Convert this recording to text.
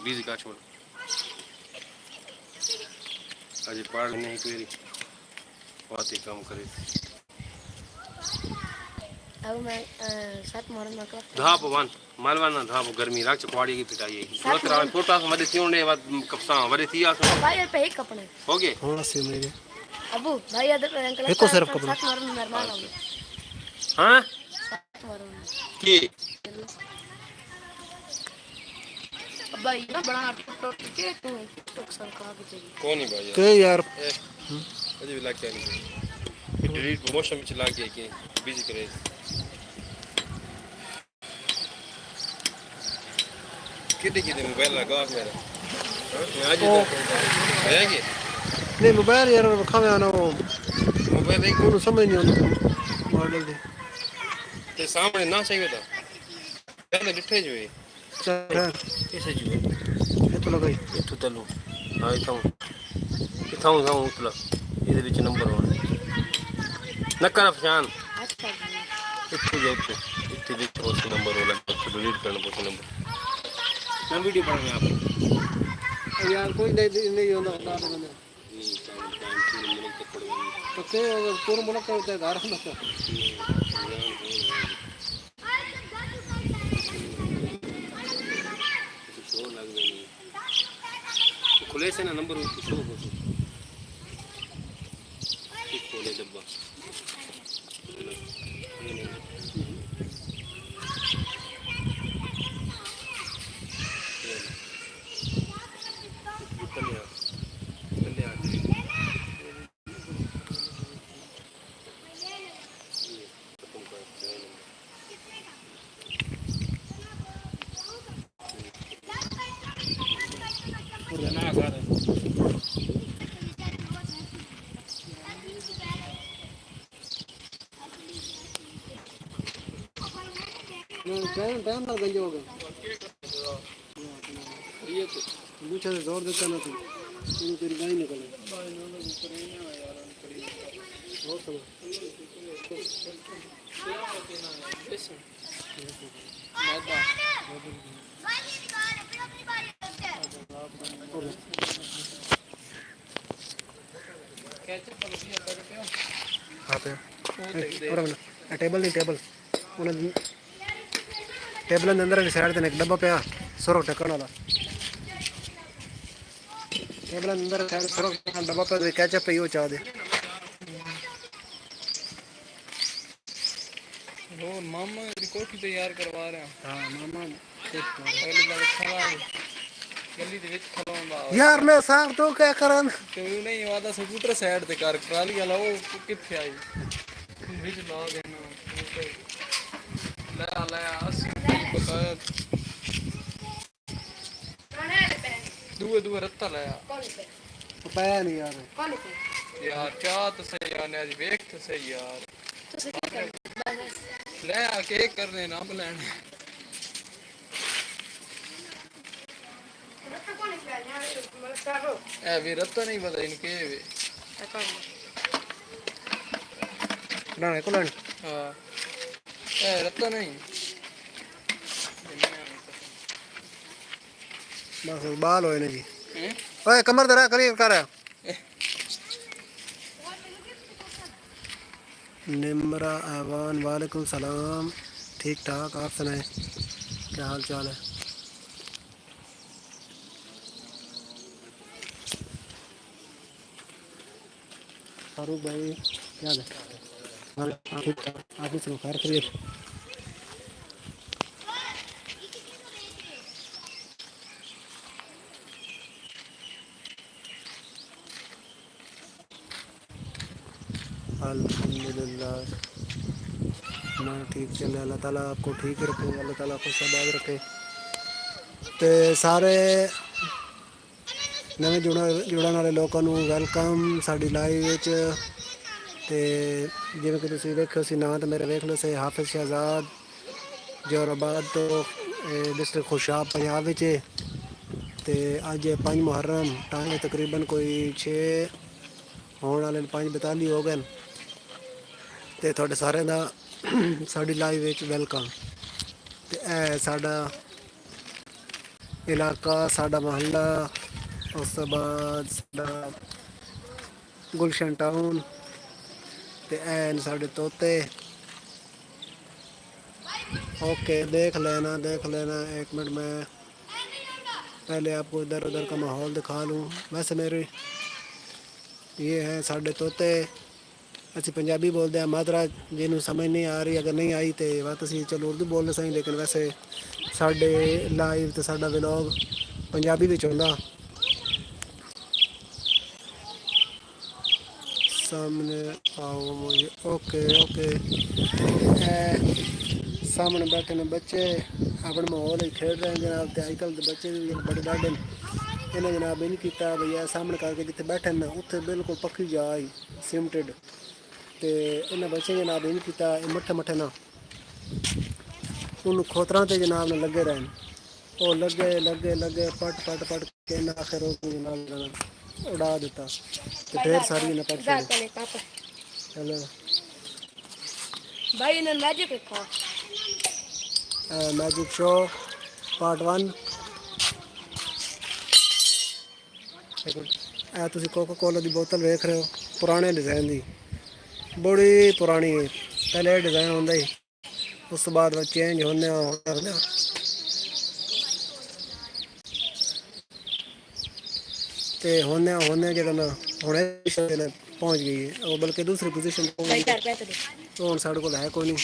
Busy का छोड़ आज पढ़ नहीं कोई बहुत ही कम करे अब मैं सात मोहरम में का धाप वन मालवाना धाप गर्मी रात चकवाड़ी की पिटाई है फोटा मदे थियोने कपसा वरे थिया भाई पे एक कपड़े हो गए हाँ से मेरे अबू भाई अदर अंकल एको सिर्फ कपड़ा सात मोहरम मेहमान होंगे हां सात मोहरम की भाई ना बड़ा टोट के तू टोक सर का भी चाहिए कौन है भाई के यार अजी भी लग गया नहीं डिलीट प्रमोशन में चला गया कि बिजी करे कितने मोबाइल लगा मेरा हां आज तक है कि नहीं मोबाइल यार खावे आना वो मोबाइल एक को समझ नहीं आता मॉडल दे ते सामने ना चाहिए था पहले डिठे जो है चाहे कैसे जो ये तो लगाई इतु तलू हां इथां उतला ये विच नंबर 1 नकर पहचान अच्छा इतु जो इतु विच उस नंबर वाला डिलीट करना पड़ता नंबर मैं वीडियो बना रहा हूं यार कोई नहीं होता ना बंदे तो के अगर पूरा मुल्क का होता है घर में तो खुले से ना नंबर शो हो खोले डब्बा टाइम लग गंजे हो गए ये तो मुझे जोर देता ना तू तेरी गाय निकले बहुत समय हाँ पे टेबल नहीं टेबल उन्हें टेबल अंदर साइड देने एक डब्बा पे सरो ढक्कन वाला टेबल अंदर साइड सरो डब्बा पे कैचअप पे यो चाह दे वो मामा रिकॉर्ड तैयार करवा रहे हैं हां मामा पहले बार खला गली दे विच खलाਉਂਦਾ यार मैं साहब तो क्या करन ਤੇ ਨਹੀਂ ਵਾਦਾ ਸਕੂਟਰ ਸਾਈਡ ਤੇ ਕਰ ਟਰਾਲੀ ਵਾਲਾ ਉਹ ਕਿੱਥੇ ਆਈ ਵਿੱਚ ਲਾ ਦੇਣਾ ਲੈ ਅਸੀਂ ਬਕਾਇਆ ਦੂਏ ਰੱਤਾ ਲਿਆ पाया नहीं यार कौन है यार चाह तो सही आने आज वेख तो सही यार तो सही कर ले आ केक करने ना बुलाने ए भी रत्ता नहीं पता इनके वे ना है कोलन हां ए रत्ता नहीं बस बाल होए ने जी ओए कमर दरा करी कर निमरा आवान वालेकुम सलाम ठीक ठाक आप सुनाए क्या हाल चाल है फारूक भाई क्या है आप ही खैर करिए अल्हम्दुलिल्लाह ना ठीक चले अल्लाह ताला आपको ठीक रखे अल्लाह ताला आपको सबाद रखे तो सारे नवे जुड़न वाले लोगों को वेलकम साड़ी लाइव तो जिवें कि तुसीं देखो सी नाम तो मेरा वेख लो से हाफिज शहजाद जोराबाद तो डिस्ट्रिक्ट खुशाब पंजाब तो अज 5 मुहर्रम टाइम तकरीबन कोई 6 होने वाले 5:42 हो गए तो थोड़े सारे का साड़ी लाइव वेलकम तो साड़ा ਇਲਾਕਾ, ਸਾਡਾ ਮੁਹੱਲਾ, ਉਸ ਤੋਂ ਬਾਅਦ ਸਾਡਾ ਗੁਲਸ਼ਨ ਟਾਊਨ ਤੇ ਐਨ ਸਾਡੇ ਤੋਤੇ। ओके देख लेना एक मिनट में पहले आपको इधर उधर का माहौल दिखा लूँ। वैसे मेरे ये हैं साढ़े तोते। अच्छी पंजाबी बोलते हैं, मादरा जिन्होंने समझ नहीं आ रही, अगर नहीं आई तो बात असी चलो उर्दू बोलने सही, लेकिन वैसे साढ़े लाइव तो साढ़ा व्लॉग पंजाबी भी चलता। सामने आओ मुझे। ओके ओके सामने बैठे ने बच्चे अपने माहौल खेल रहे हैं जनाब। तो अजकल के बच्चे भी बड़े डाढ़े इन्हें जनाब इन किया भैया सामने करके जिते बैठे न उत्थे बिल्कुल पक्की जा आई सीमटेड। तो इन्हें बच्चे जनाब इन किया मट्ठे मट्ठे ना उन खोतरा से जनाब ने लगे रहे। वो लगे लगे लगे पट पट पट के आखिर जनाब उड़ा दिता। तो ढेर सारी ने पट चलो भाई ने मैजिक देखो। Magic show part 1। ਇਹ ਤੁਸੀਂ ਕੋਕਾ ਕੋਲਾ ਦੀ ਬੋਤਲ ਵੇਖ ਰਹੇ ਹੋ, ਪੁਰਾਣੇ ਡਿਜ਼ਾਈਨ ਦੀ, ਬੜੀ ਪੁਰਾਣੀ ਹੈ। ਪਹਿਲੇ ਇਹ ਡਿਜ਼ਾਈਨ ਹੁੰਦਾ ਸੀ, ਉਸ ਤੋਂ ਬਾਅਦ ਵਿੱਚ ਚੇਂਜ ਹੁੰਦੇ ਆ। ਤੇ ਹੁੰਦੇ ਜਿਹੜਾ ਨਾ ਹੁਣੇ ਪਹੁੰਚ ਗਈ ਹੈ ਉਹ, ਬਲਕਿ ਦੂਸਰੀ ਪੋਜੀਸ਼ਨ ਪਹੁੰਚ ਗਈ। ਉਹ ਹੁਣ ਸਾਡੇ ਕੋਲ ਹੈ ਕੋਈ ਨਹੀਂ।